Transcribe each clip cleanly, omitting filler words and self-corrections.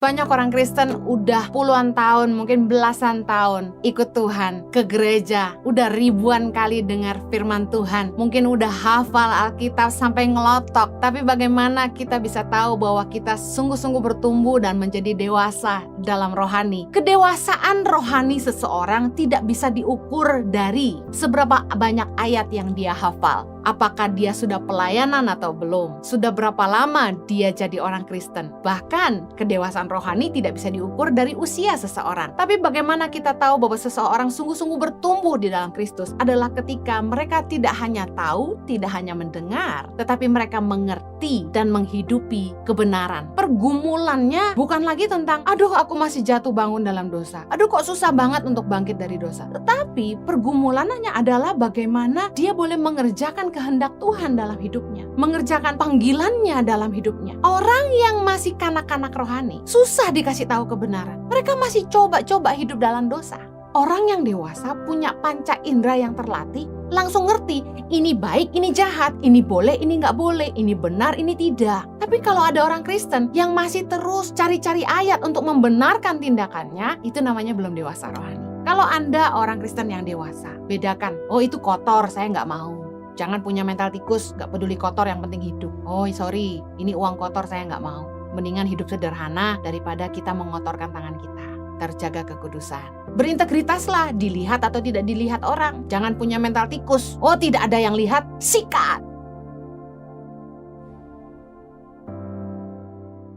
Banyak orang Kristen udah puluhan tahun, mungkin belasan tahun ikut Tuhan, ke gereja, udah ribuan kali dengar firman Tuhan, mungkin udah hafal Alkitab sampai ngelotok. Tapi bagaimana kita bisa tahu bahwa kita sungguh-sungguh bertumbuh dan menjadi dewasa dalam rohani? Kedewasaan rohani seseorang tidak bisa diukur dari seberapa banyak ayat yang dia hafal. Apakah dia sudah pelayanan atau belum? Sudah berapa lama dia jadi orang Kristen? Bahkan kedewasaan rohani tidak bisa diukur dari usia seseorang. Tapi bagaimana kita tahu bahwa seseorang sungguh-sungguh bertumbuh di dalam Kristus adalah ketika mereka tidak hanya tahu, tidak hanya mendengar, tetapi mereka mengerti dan menghidupi kebenaran. Pergumulannya bukan lagi tentang, aduh aku masih jatuh bangun dalam dosa. Aduh kok susah banget untuk bangkit dari dosa. Tetapi pergumulannya adalah bagaimana dia boleh mengerjakan kehendak Tuhan dalam hidupnya, mengerjakan panggilannya dalam hidupnya. Orang yang masih kanak-kanak rohani susah dikasih tahu kebenaran. Mereka masih coba-coba hidup dalam dosa. Orang yang dewasa punya panca indera yang terlatih, langsung ngerti ini baik, ini jahat, ini boleh, ini nggak boleh, ini benar, ini tidak. Tapi kalau ada orang Kristen yang masih terus cari-cari ayat untuk membenarkan tindakannya, itu namanya belum dewasa rohani. Kalau Anda orang Kristen yang dewasa, bedakan, oh itu kotor, saya nggak mau. Jangan punya mental tikus, gak peduli kotor, yang penting hidup. Oh sorry, ini uang kotor, saya gak mau. Mendingan hidup sederhana daripada kita mengotorkan tangan kita. Terjaga kekudusan. Berintegritaslah, dilihat atau tidak dilihat orang. Jangan punya mental tikus. Oh tidak ada yang lihat, sikat.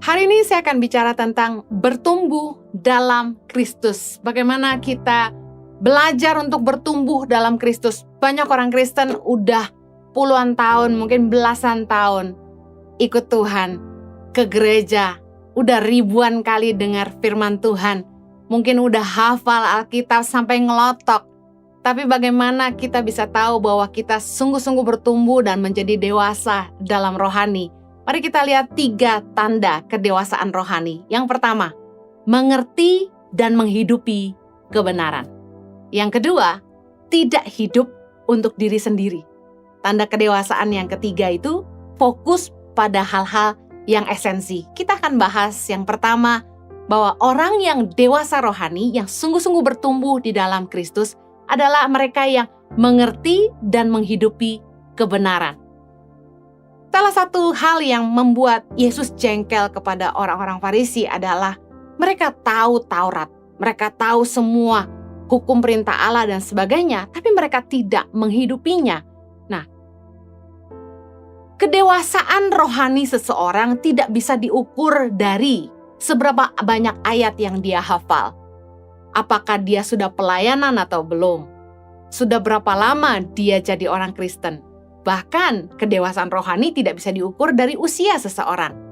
Hari ini saya akan bicara tentang bertumbuh dalam Kristus. Bagaimana kita belajar untuk bertumbuh dalam Kristus. Banyak orang Kristen udah puluhan tahun, mungkin belasan tahun ikut Tuhan, ke gereja, udah ribuan kali dengar firman Tuhan, mungkin udah hafal Alkitab sampai ngelotok. Tapi bagaimana kita bisa tahu bahwa kita sungguh-sungguh bertumbuh dan menjadi dewasa dalam rohani? Mari kita lihat 3 tanda kedewasaan rohani. Yang pertama, mengerti dan menghidupi kebenaran. Yang kedua, tidak hidup untuk diri sendiri. Tanda kedewasaan yang ketiga itu fokus pada hal-hal yang esensi. Kita akan bahas yang pertama, bahwa orang yang dewasa rohani, yang sungguh-sungguh bertumbuh di dalam Kristus, adalah mereka yang mengerti dan menghidupi kebenaran. Salah satu hal yang membuat Yesus jengkel kepada orang-orang Farisi adalah mereka tahu Taurat, mereka tahu semua hukum perintah Allah dan sebagainya, tapi mereka tidak menghidupinya. Nah, kedewasaan rohani seseorang tidak bisa diukur dari seberapa banyak ayat yang dia hafal. Apakah dia sudah pelayanan atau belum? Sudah berapa lama dia jadi orang Kristen? Bahkan kedewasaan rohani tidak bisa diukur dari usia seseorang.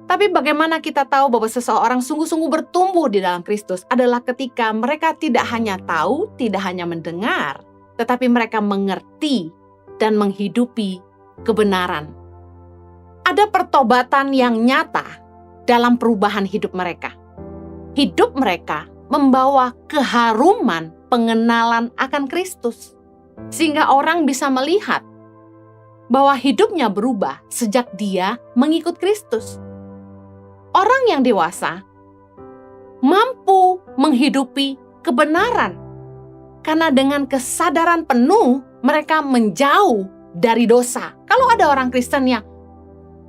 Tapi bagaimana kita tahu bahwa seseorang sungguh-sungguh bertumbuh di dalam Kristus adalah ketika mereka tidak hanya tahu, tidak hanya mendengar, tetapi mereka mengerti dan menghidupi kebenaran. Ada pertobatan yang nyata dalam perubahan hidup mereka. Hidup mereka membawa keharuman pengenalan akan Kristus, sehingga orang bisa melihat bahwa hidupnya berubah sejak dia mengikut Kristus. Orang yang dewasa mampu menghidupi kebenaran karena dengan kesadaran penuh mereka menjauh dari dosa. Kalau ada orang Kristen yang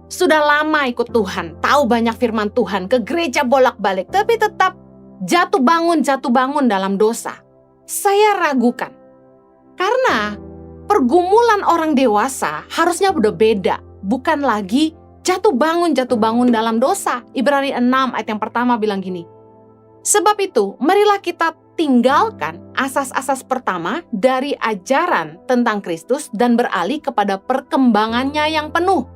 sudah lama ikut Tuhan, tahu banyak firman Tuhan, ke gereja bolak-balik, tapi tetap jatuh bangun dalam dosa, saya ragukan. Karena pergumulan orang dewasa harusnya udah beda, bukan lagi jatuh bangun dalam dosa. Ibrani 6 ayat yang pertama bilang gini, sebab itu marilah kita tinggalkan asas-asas pertama dari ajaran tentang Kristus dan beralih kepada perkembangannya yang penuh.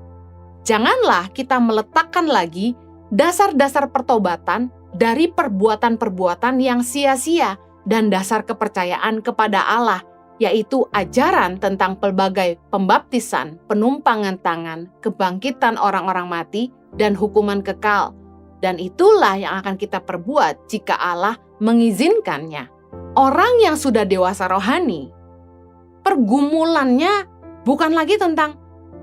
Janganlah kita meletakkan lagi dasar-dasar pertobatan dari perbuatan-perbuatan yang sia-sia dan dasar kepercayaan kepada Allah, yaitu ajaran tentang pelbagai pembaptisan, penumpangan tangan, kebangkitan orang-orang mati, dan hukuman kekal. Dan itulah yang akan kita perbuat jika Allah mengizinkannya. Orang yang sudah dewasa rohani, pergumulannya bukan lagi tentang,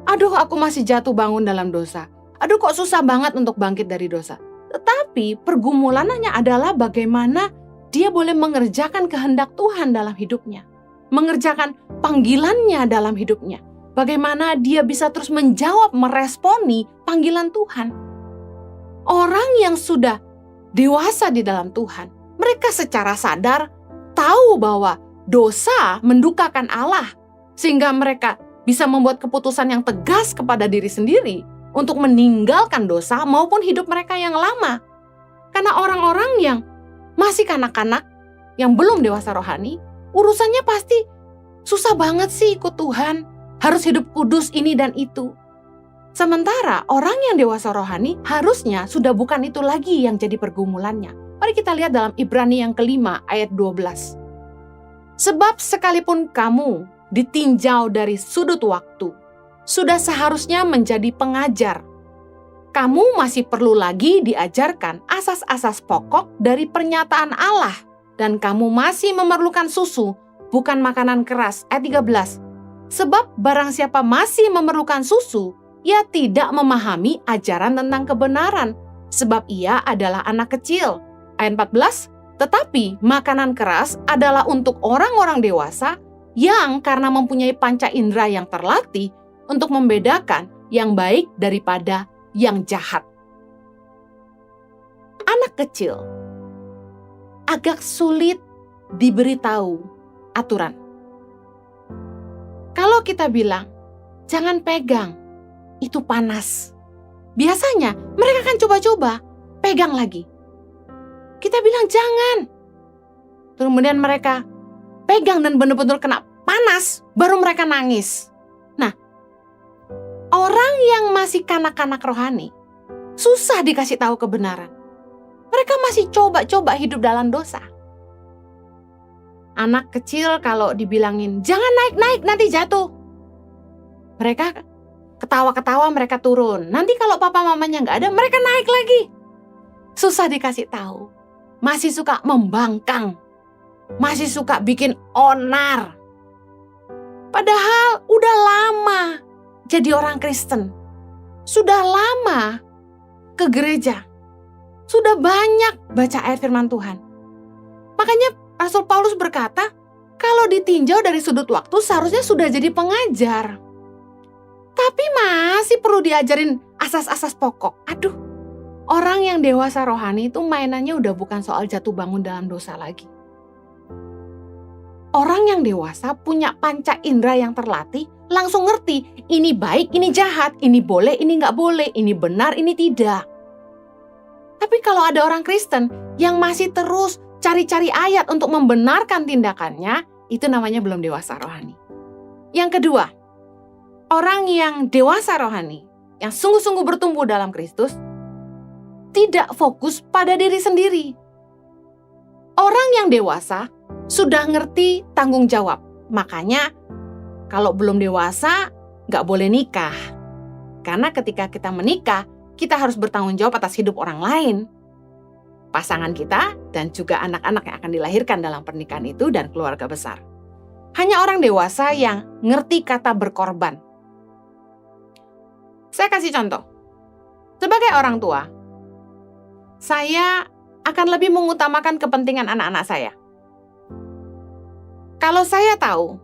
aduh aku masih jatuh bangun dalam dosa, aduh kok susah banget untuk bangkit dari dosa. Tetapi Tetapi pergumulannya adalah bagaimana dia boleh mengerjakan kehendak Tuhan dalam hidupnya. Mengerjakan panggilannya dalam hidupnya. Bagaimana dia bisa terus menjawab, meresponi panggilan Tuhan. Orang yang sudah dewasa di dalam Tuhan, mereka secara sadar tahu bahwa dosa mendukakan Allah. Sehingga mereka bisa membuat keputusan yang tegas kepada diri sendiri untuk meninggalkan dosa maupun hidup mereka yang lama. Karena orang-orang yang masih kanak-kanak, yang belum dewasa rohani, urusannya pasti susah banget sih ikut Tuhan. Harus hidup kudus ini dan itu. Sementara orang yang dewasa rohani harusnya sudah bukan itu lagi yang jadi pergumulannya. Mari kita lihat dalam Ibrani yang kelima ayat 12. Sebab sekalipun kamu ditinjau dari sudut waktu, sudah seharusnya menjadi pengajar. Kamu masih perlu lagi diajarkan asas-asas pokok dari pernyataan Allah. Dan kamu masih memerlukan susu, bukan makanan keras. Ayat 13. Sebab barang siapa masih memerlukan susu, ia tidak memahami ajaran tentang kebenaran, sebab ia adalah anak kecil. Ayat 14, tetapi makanan keras adalah untuk orang-orang dewasa yang karena mempunyai panca indera yang terlatih untuk membedakan yang baik daripada yang jahat. Anak kecil agak sulit diberitahu aturan. Kalau kita bilang, jangan pegang, itu panas. Biasanya mereka akan coba-coba, pegang lagi. Kita bilang jangan. Kemudian mereka pegang dan benar-benar kena panas, baru mereka nangis. Nah, orang yang masih kanak-kanak rohani, susah dikasih tahu kebenaran. Mereka masih coba-coba hidup dalam dosa. Anak kecil kalau dibilangin, jangan naik-naik nanti jatuh. Mereka ketawa-ketawa, mereka turun. Nanti kalau papa mamanya nggak ada, mereka naik lagi. Susah dikasih tahu. Masih suka membangkang. Masih suka bikin onar. Padahal udah lama jadi orang Kristen. Sudah lama ke gereja. Sudah banyak baca ayat firman Tuhan. Makanya Rasul Paulus berkata, kalau ditinjau dari sudut waktu seharusnya sudah jadi pengajar. Tapi masih perlu diajarin asas-asas pokok. Aduh, orang yang dewasa rohani itu mainannya udah bukan soal jatuh bangun dalam dosa lagi. Orang yang dewasa punya panca indera yang terlatih, langsung ngerti ini baik, ini jahat, ini boleh, ini nggak boleh, ini benar, ini tidak. Tapi kalau ada orang Kristen yang masih terus cari-cari ayat untuk membenarkan tindakannya, itu namanya belum dewasa rohani. Yang kedua, orang yang dewasa rohani, yang sungguh-sungguh bertumbuh dalam Kristus, tidak fokus pada diri sendiri. Orang yang dewasa sudah ngerti tanggung jawab. Makanya kalau belum dewasa, nggak boleh nikah. Karena ketika kita menikah, kita harus bertanggung jawab atas hidup orang lain. Pasangan kita dan juga anak-anak yang akan dilahirkan dalam pernikahan itu dan keluarga besar. Hanya orang dewasa yang ngerti kata berkorban. Saya kasih contoh. Sebagai orang tua, saya akan lebih mengutamakan kepentingan anak-anak saya. Kalau saya tahu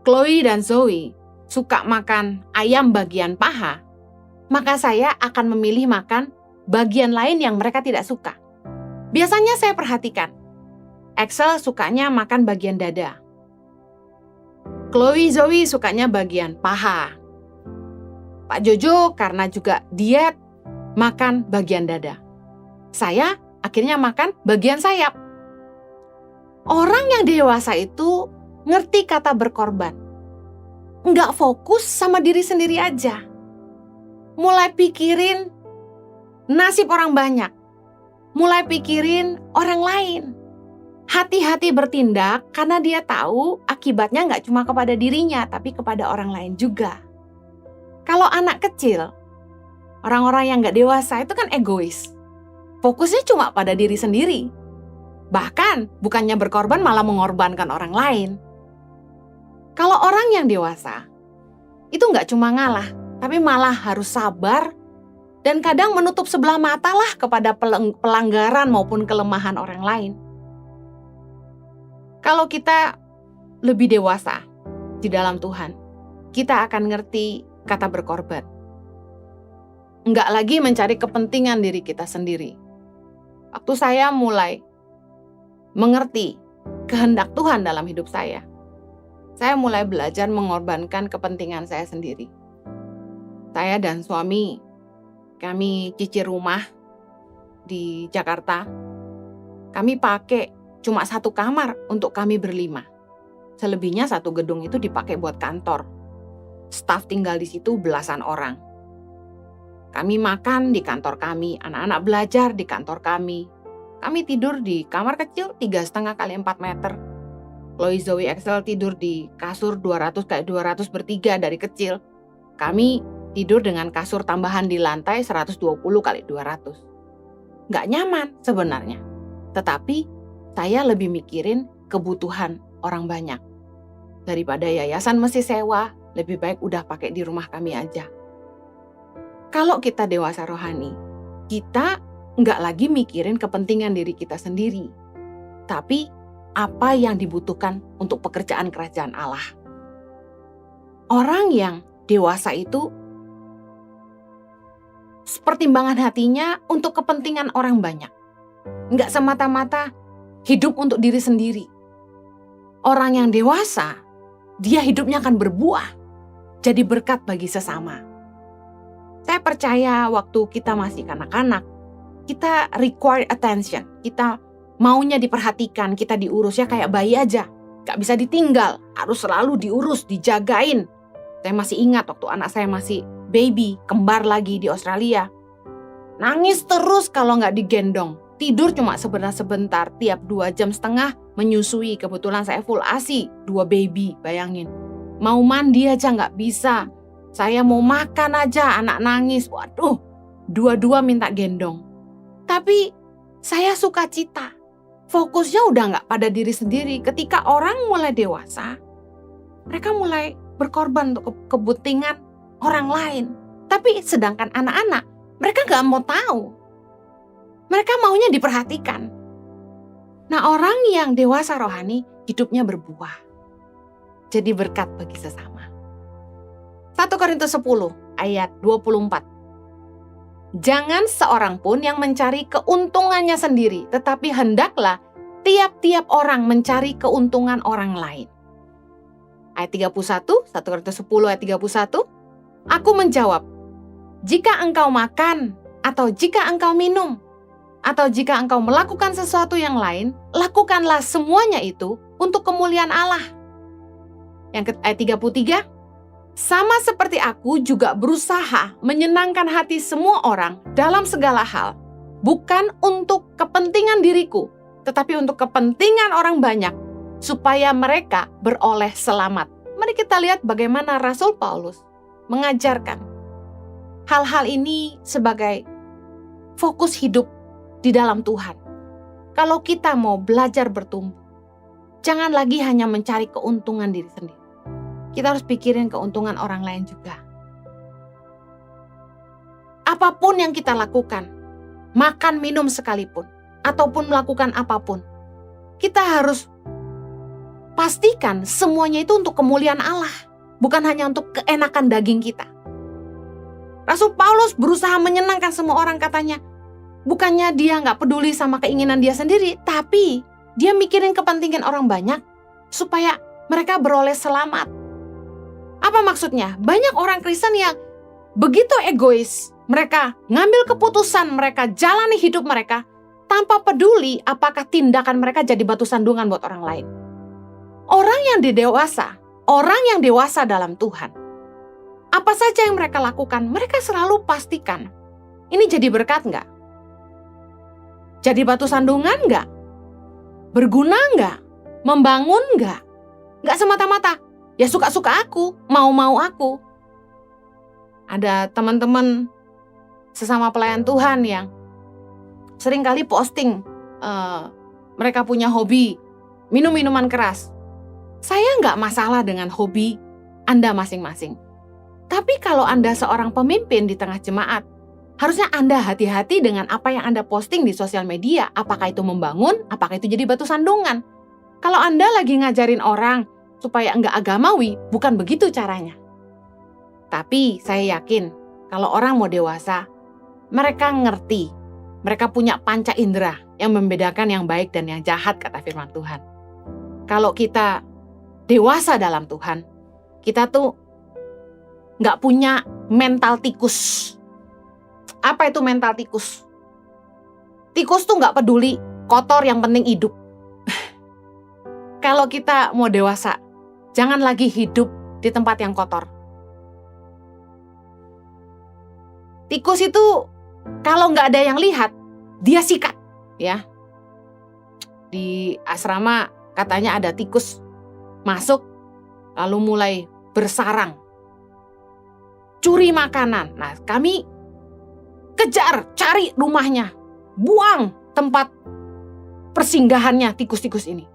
Chloe dan Zoe suka makan ayam bagian paha, maka saya akan memilih makan bagian lain yang mereka tidak suka. Biasanya saya perhatikan, Axel sukanya makan bagian dada. Chloe, Zoe sukanya bagian paha. Pak Jojo karena juga diet, makan bagian dada. Saya akhirnya makan bagian sayap. Orang yang dewasa itu ngerti kata berkorban. Nggak fokus sama diri sendiri aja. Mulai pikirin nasib orang banyak. Mulai pikirin orang lain. Hati-hati bertindak karena dia tahu akibatnya nggak cuma kepada dirinya, tapi kepada orang lain juga. Kalau anak kecil, orang-orang yang nggak dewasa itu kan egois. Fokusnya cuma pada diri sendiri. Bahkan bukannya berkorban malah mengorbankan orang lain. Kalau orang yang dewasa, itu nggak cuma ngalah, tapi malah harus sabar Dan kadang menutup sebelah mata lah kepada pelanggaran maupun kelemahan orang lain. Kalau kita lebih dewasa di dalam Tuhan, kita akan ngerti kata berkorban. Enggak lagi mencari kepentingan diri kita sendiri. Waktu saya mulai mengerti kehendak Tuhan dalam hidup saya mulai belajar mengorbankan kepentingan saya sendiri. Saya dan suami, kami cicil rumah di Jakarta. Kami pakai cuma 1 kamar untuk kami berlima. Selebihnya 1 gedung itu dipakai buat kantor. Staf tinggal di situ belasan orang. Kami makan di kantor kami, anak-anak belajar di kantor kami. Kami tidur di kamar kecil 3,5 kali 4 meter. Chloe Zoe Excel tidur di kasur 200 kali 200 bertiga dari kecil. Kami tidur dengan kasur tambahan di lantai 120 kali 200. Nggak nyaman sebenarnya. Tetapi saya lebih mikirin kebutuhan orang banyak. Daripada yayasan mesti sewa, lebih baik udah pakai di rumah kami aja. Kalau kita dewasa rohani, kita nggak lagi mikirin kepentingan diri kita sendiri. Tapi apa yang dibutuhkan untuk pekerjaan kerajaan Allah. Orang yang dewasa itu pertimbangan hatinya untuk kepentingan orang banyak. Nggak semata-mata hidup untuk diri sendiri. Orang yang dewasa, dia hidupnya akan berbuah, jadi berkat bagi sesama. Saya percaya waktu kita masih kanak-kanak, kita require attention, kita maunya diperhatikan, kita diurus ya kayak bayi aja. Gak bisa ditinggal, harus selalu diurus, dijagain. Saya masih ingat waktu anak saya masih baby, kembar lagi di Australia. Nangis terus kalau gak digendong. Tidur cuma sebentar-sebentar, tiap 2,5 jam menyusui. Kebetulan saya full ASI, 2 baby, bayangin. Mau mandi aja gak bisa. Saya mau makan aja, anak nangis. Waduh, dua-dua minta gendong. Tapi saya suka cita. Fokusnya udah gak pada diri sendiri. Ketika orang mulai dewasa, mereka mulai berkorban untuk kepentingan orang lain. Tapi sedangkan anak-anak, mereka gak mau tahu. Mereka maunya diperhatikan. Nah, orang yang dewasa rohani, hidupnya berbuah. Jadi berkat bagi sesama. 1 Korintus 10 ayat 24. Jangan seorang pun yang mencari keuntungannya sendiri, tetapi hendaklah tiap-tiap orang mencari keuntungan orang lain. Ayat 31, 1 Korintus 10 ayat 31. Aku menjawab, jika engkau makan, atau jika engkau minum, atau jika engkau melakukan sesuatu yang lain, lakukanlah semuanya itu untuk kemuliaan Allah. Yang ayat 33. Sama seperti aku juga berusaha menyenangkan hati semua orang dalam segala hal. Bukan untuk kepentingan diriku, tetapi untuk kepentingan orang banyak, supaya mereka beroleh selamat. Mari kita lihat bagaimana Rasul Paulus mengajarkan hal-hal ini sebagai fokus hidup di dalam Tuhan. Kalau kita mau belajar bertumbuh, jangan lagi hanya mencari keuntungan diri sendiri. Kita harus pikirin keuntungan orang lain juga. Apapun yang kita lakukan, makan, minum sekalipun, ataupun melakukan apapun, kita harus pastikan semuanya itu untuk kemuliaan Allah, bukan hanya untuk keenakan daging kita. Rasul Paulus berusaha menyenangkan semua orang, katanya. Bukannya dia nggak peduli sama keinginan dia sendiri, tapi dia mikirin kepentingan orang banyak supaya mereka beroleh selamat. Apa maksudnya? Banyak orang Kristen yang begitu egois. Mereka ngambil keputusan, mereka jalani hidup mereka tanpa peduli apakah tindakan mereka jadi batu sandungan buat orang lain. Orang yang dewasa dalam Tuhan, apa saja yang mereka lakukan, mereka selalu pastikan, ini jadi berkat nggak? Jadi batu sandungan nggak? Berguna nggak? Membangun nggak? Nggak semata-mata, ya suka-suka aku, mau-mau aku. Ada teman-teman sesama pelayan Tuhan yang seringkali posting, mereka punya hobi minum minuman keras. Saya nggak masalah dengan hobi Anda masing-masing. Tapi kalau Anda seorang pemimpin di tengah jemaat, Harusnya Anda hati-hati dengan apa yang Anda posting di sosial media. Apakah itu membangun, apakah itu jadi batu sandungan. Kalau Anda lagi ngajarin orang supaya enggak agamawi, bukan begitu caranya. Tapi saya yakin kalau orang mau dewasa, mereka ngerti. Mereka punya panca indera yang membedakan yang baik dan yang jahat, kata firman Tuhan. Kalau kita dewasa dalam Tuhan, kita tuh nggak punya mental tikus. Apa itu mental tikus? Tikus tuh nggak peduli, kotor yang penting hidup. Kalau kita mau dewasa, jangan lagi hidup di tempat yang kotor. Tikus itu kalau nggak ada yang lihat, dia sikat, ya. Di asrama katanya ada tikus masuk, lalu mulai bersarang, curi makanan. Nah, kami kejar, cari rumahnya, buang tempat persinggahannya tikus-tikus ini.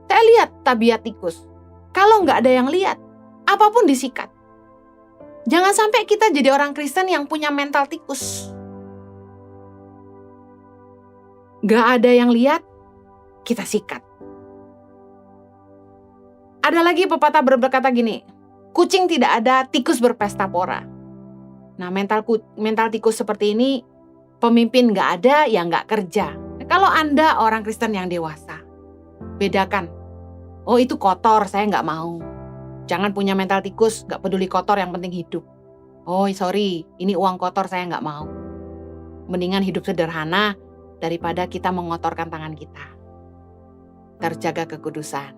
Saya lihat tabiat tikus. Kalau nggak ada yang lihat, apapun disikat. Jangan sampai kita jadi orang Kristen yang punya mental tikus. Nggak ada yang lihat, kita sikat. Ada lagi pepatah berkata gini, kucing tidak ada, tikus berpesta pora. Nah, mental tikus seperti ini, pemimpin nggak ada, ya nggak kerja. Nah, kalau Anda orang Kristen yang dewasa, bedakan. Oh, itu kotor, saya nggak mau. Jangan punya mental tikus, nggak peduli kotor, yang penting hidup. Oh, sorry, ini uang kotor, saya nggak mau. Mendingan hidup sederhana daripada kita mengotorkan tangan kita. Terjaga kekudusan.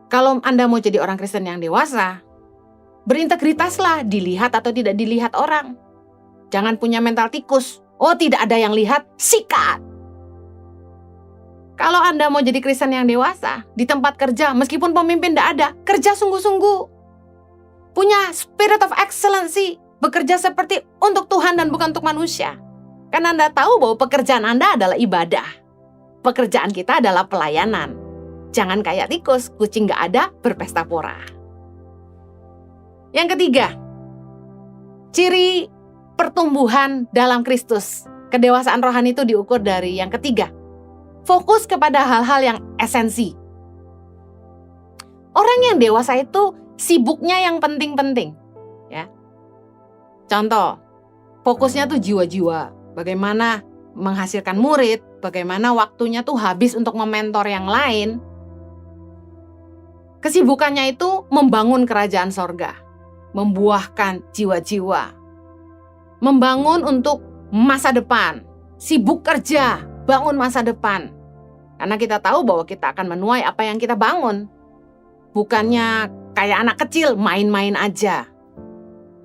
Kalau Anda mau jadi orang Kristen yang dewasa, berintegritaslah, dilihat atau tidak dilihat orang. Jangan punya mental tikus. Oh, tidak ada yang lihat, sikat. Kalau Anda mau jadi Kristen yang dewasa, di tempat kerja, meskipun pemimpin tidak ada, kerja sungguh-sungguh. Punya spirit of excellency, bekerja seperti untuk Tuhan dan bukan untuk manusia. Karena Anda tahu bahwa pekerjaan Anda adalah ibadah. Pekerjaan kita adalah pelayanan. Jangan kayak tikus, kucing gak ada, berpesta pora. Yang ketiga, ciri pertumbuhan dalam Kristus. Kedewasaan rohani itu diukur dari yang ketiga. Fokus kepada hal-hal yang esensi. Orang yang dewasa itu sibuknya yang penting-penting. Ya. Contoh, fokusnya tuh jiwa-jiwa. Bagaimana menghasilkan murid, bagaimana waktunya tuh habis untuk mementor yang lain. Kesibukannya itu membangun kerajaan sorga, membuahkan jiwa-jiwa, membangun untuk masa depan, sibuk kerja, bangun masa depan. Karena kita tahu bahwa kita akan menuai apa yang kita bangun. Bukannya kayak anak kecil main-main aja.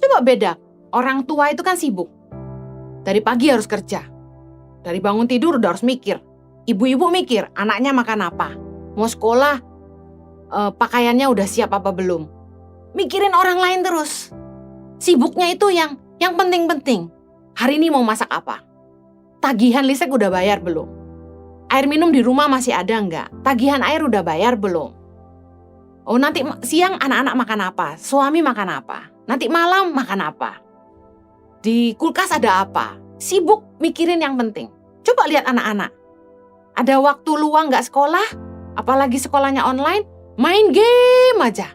Coba beda, orang tua itu kan sibuk. Dari pagi harus kerja. Dari bangun tidur udah harus mikir. Ibu-ibu mikir, anaknya makan apa. Mau sekolah, pakaiannya udah siap apa belum. Mikirin orang lain terus. Sibuknya itu yang penting-penting. Hari ini mau masak apa? Tagihan listrik udah bayar belum? Air minum di rumah masih ada enggak? Tagihan air udah bayar belum? Oh, nanti siang anak-anak makan apa? Suami makan apa? Nanti malam makan apa? Di kulkas ada apa? Sibuk mikirin yang penting. Coba lihat anak-anak. Ada waktu luang enggak sekolah? Apalagi sekolahnya online? Main game aja.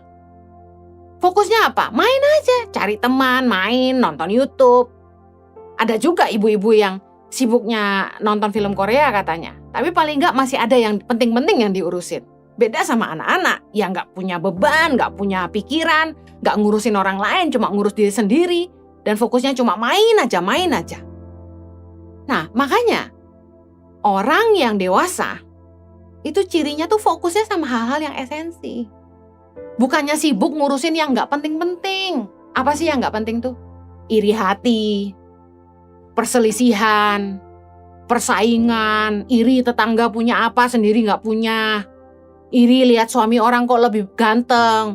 Fokusnya apa? Main aja. Cari teman, main, nonton YouTube. Ada juga ibu-ibu yang sibuknya nonton film Korea katanya. Tapi paling enggak masih ada yang penting-penting yang diurusin. Beda sama anak-anak yang enggak punya beban, enggak punya pikiran, enggak ngurusin orang lain, cuma ngurus diri sendiri. Dan fokusnya cuma main aja, main aja. Nah, makanya orang yang dewasa itu cirinya tuh fokusnya sama hal-hal yang esensi. Bukannya sibuk ngurusin yang enggak penting-penting. Apa sih yang enggak penting tuh? Iri hati, perselisihan, persaingan, iri tetangga punya apa sendiri nggak punya, iri lihat suami orang kok lebih ganteng,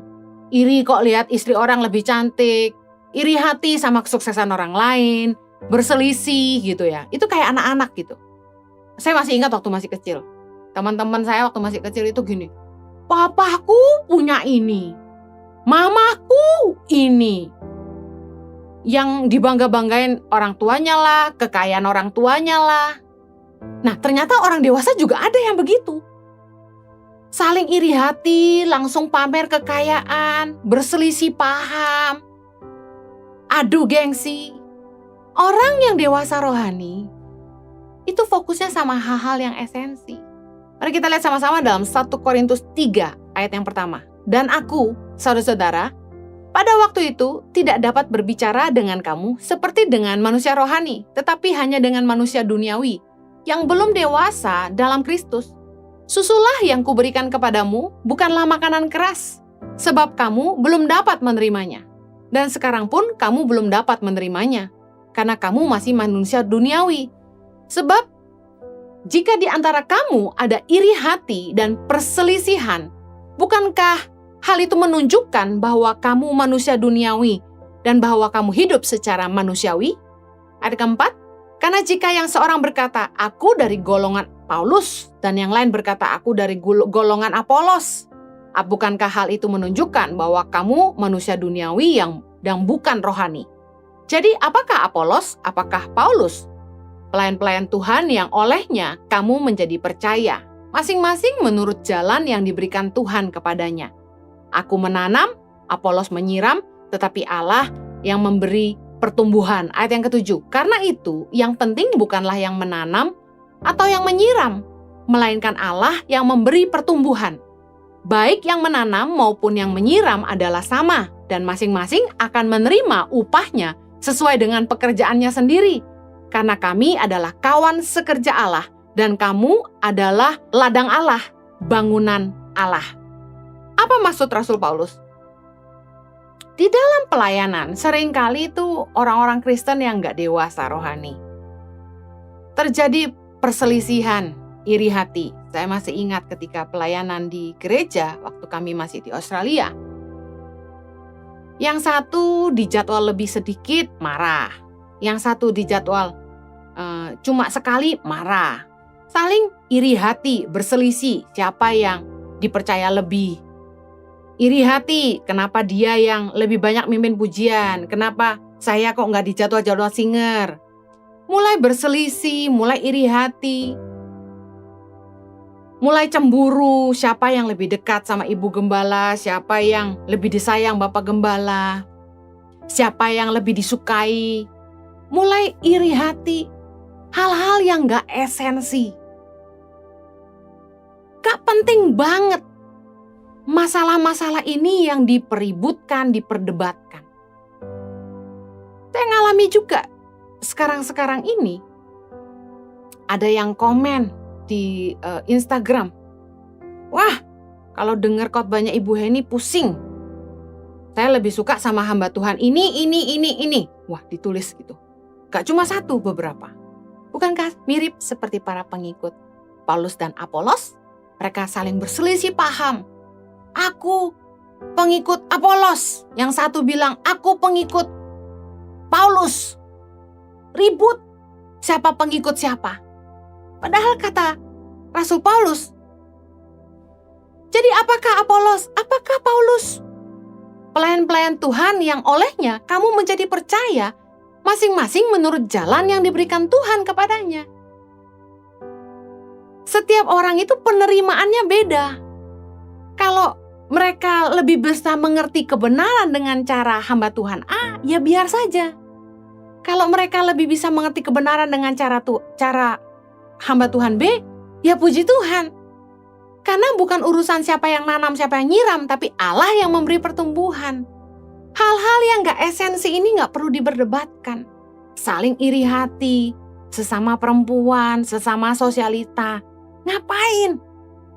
iri kok lihat istri orang lebih cantik, iri hati sama kesuksesan orang lain, berselisih gitu ya. Itu kayak anak-anak gitu. Saya masih ingat waktu masih kecil, teman-teman saya waktu masih kecil itu gini, papaku punya ini, mamaku ini. yang dibangga-banggain orang tuanya lah, kekayaan orang tuanya lah. Nah, ternyata orang dewasa juga ada yang begitu. Saling iri hati, langsung pamer kekayaan, berselisih paham, adu gengsi. Orang yang dewasa rohani itu fokusnya sama hal-hal yang esensi. Mari kita lihat sama-sama dalam 1 Korintus 3 ayat yang pertama. Dan aku, saudara-saudara, pada waktu itu tidak dapat berbicara dengan kamu seperti dengan manusia rohani, tetapi hanya dengan manusia duniawi yang belum dewasa dalam Kristus. Susulah yang kuberikan kepadamu bukanlah makanan keras, sebab kamu belum dapat menerimanya. Dan sekarang pun kamu belum dapat menerimanya, karena kamu masih manusia duniawi. Sebab jika di antara kamu ada iri hati dan perselisihan, bukankah hal itu menunjukkan bahwa kamu manusia duniawi dan bahwa kamu hidup secara manusiawi? Ayat keempat, karena jika yang seorang berkata, aku dari golongan Paulus, dan yang lain berkata, aku dari golongan Apolos, bukankah hal itu menunjukkan bahwa kamu manusia duniawi yang bukan rohani? Jadi apakah Apolos, apakah Paulus? Pelayan-pelayan Tuhan yang olehnya kamu menjadi percaya, masing-masing menurut jalan yang diberikan Tuhan kepadanya. Aku menanam, Apolos menyiram, tetapi Allah yang memberi pertumbuhan. Ayat yang ketujuh, karena itu yang penting bukanlah yang menanam atau yang menyiram, melainkan Allah yang memberi pertumbuhan. Baik yang menanam maupun yang menyiram adalah sama, dan masing-masing akan menerima upahnya sesuai dengan pekerjaannya sendiri. Karena kami adalah kawan sekerja Allah, dan kamu adalah ladang Allah, bangunan Allah. Apa maksud Rasul Paulus? Di dalam pelayanan, seringkali itu orang-orang Kristen yang nggak dewasa rohani. Terjadi perselisihan, iri hati. Saya masih ingat ketika pelayanan di gereja, waktu kami masih di Australia. Yang satu dijadwal lebih sedikit, marah. Yang satu dijadwal cuma sekali, marah. Saling iri hati, berselisih, siapa yang dipercaya lebih. Iri hati, kenapa dia yang lebih banyak mimpin pujian? Kenapa saya kok nggak dijadwal-jadwal singer? Mulai berselisih, mulai iri hati. Mulai cemburu, siapa yang lebih dekat sama ibu gembala? Siapa yang lebih disayang bapak gembala? Siapa yang lebih disukai? Mulai iri hati. Hal-hal yang nggak esensi. Gak penting banget. Masalah-masalah ini yang dipeributkan, diperdebatkan. Saya ngalami juga sekarang-sekarang ini ada yang komen di Instagram. Wah, kalau dengar khotbahnya Ibu Heni pusing. Saya lebih suka sama hamba Tuhan ini. Wah, ditulis gitu. Gak cuma satu, beberapa. Bukankah mirip seperti para pengikut Paulus dan Apolos? Mereka saling berselisih paham. Aku pengikut Apolos. Yang satu bilang, aku pengikut Paulus. Ribut. Siapa pengikut siapa? Padahal kata Rasul Paulus. Jadi apakah Apolos? Apakah Paulus? Pelayan-pelayan Tuhan yang olehnya kamu menjadi percaya, masing-masing menurut jalan yang diberikan Tuhan kepadanya. Setiap orang itu penerimaannya beda. Kalau mereka lebih bisa mengerti kebenaran dengan cara hamba Tuhan A, ya biar saja. Kalau mereka lebih bisa mengerti kebenaran dengan cara hamba Tuhan B, ya puji Tuhan. Karena bukan urusan siapa yang nanam, siapa yang nyiram, tapi Allah yang memberi pertumbuhan. Hal-hal yang gak esensi ini gak perlu diperdebatkan. Saling iri hati, sesama perempuan, sesama sosialita. Ngapain?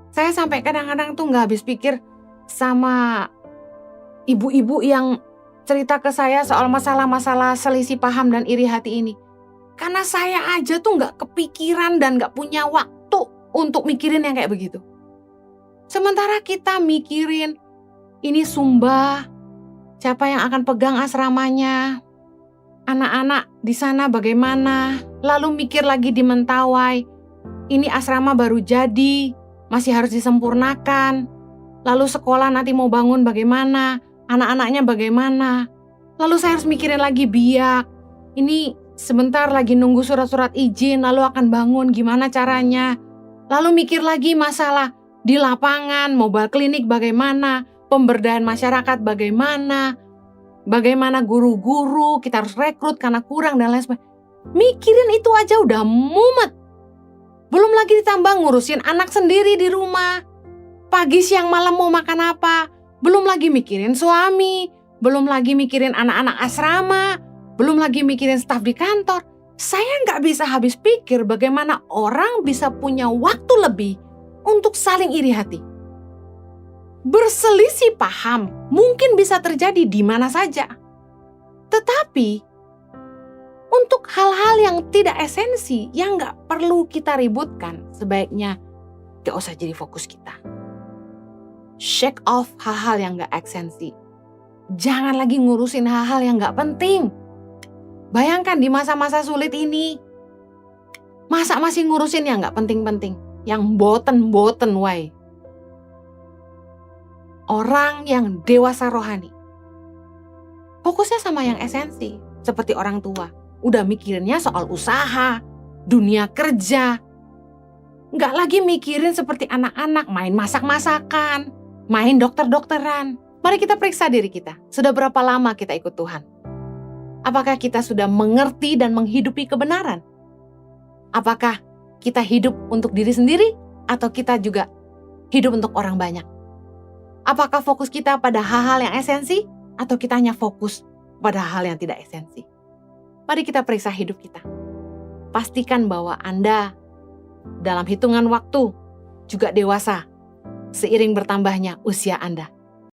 Saya sampai kadang-kadang tuh gak habis pikir sama ibu-ibu yang cerita ke saya soal masalah-masalah selisih paham dan iri hati ini. Karena saya aja tuh gak kepikiran dan gak punya waktu untuk mikirin yang kayak begitu. Sementara kita mikirin ini Sumba, siapa yang akan pegang asramanya, anak-anak di sana bagaimana, lalu mikir lagi di Mentawai, ini asrama baru jadi, masih harus disempurnakan, lalu sekolah nanti mau bangun bagaimana, anak-anaknya bagaimana, Lalu saya harus mikirin lagi biak. Ini sebentar lagi nunggu surat-surat izin, lalu akan bangun gimana caranya. Lalu mikir lagi masalah di lapangan, mobile klinik bagaimana, pemberdayaan masyarakat bagaimana, bagaimana guru-guru kita harus rekrut karena kurang dan lain sebagainya. Mikirin itu aja udah mumet. Belum lagi ditambah ngurusin anak sendiri di rumah. Pagi, siang, malam mau makan apa. Belum lagi mikirin suami. Belum lagi mikirin anak-anak asrama. Belum lagi mikirin staf di kantor. Saya nggak bisa habis pikir bagaimana orang bisa punya waktu lebih untuk saling iri hati. Berselisih paham mungkin bisa terjadi di mana saja. Tetapi untuk hal-hal yang tidak esensi, yang nggak perlu kita ributkan, sebaiknya nggak usah jadi fokus kita. Shake off hal-hal yang nggak esensi. Jangan lagi ngurusin hal-hal yang nggak penting. Bayangkan di masa-masa sulit ini, masa masih ngurusin yang nggak penting-penting, yang boten-boten wae. Orang yang dewasa rohani, fokusnya sama yang esensi, seperti orang tua. Udah mikirinnya soal usaha, dunia kerja. Nggak lagi mikirin seperti anak-anak, main masak-masakan, main dokter-dokteran. Mari kita periksa diri kita, sudah berapa lama kita ikut Tuhan? Apakah kita sudah mengerti dan menghidupi kebenaran? Apakah kita hidup untuk diri sendiri atau kita juga hidup untuk orang banyak? Apakah fokus kita pada hal-hal yang esensi atau kita hanya fokus pada hal yang tidak esensi? Mari kita periksa hidup kita. Pastikan bahwa Anda dalam hitungan waktu juga dewasa seiring bertambahnya usia Anda.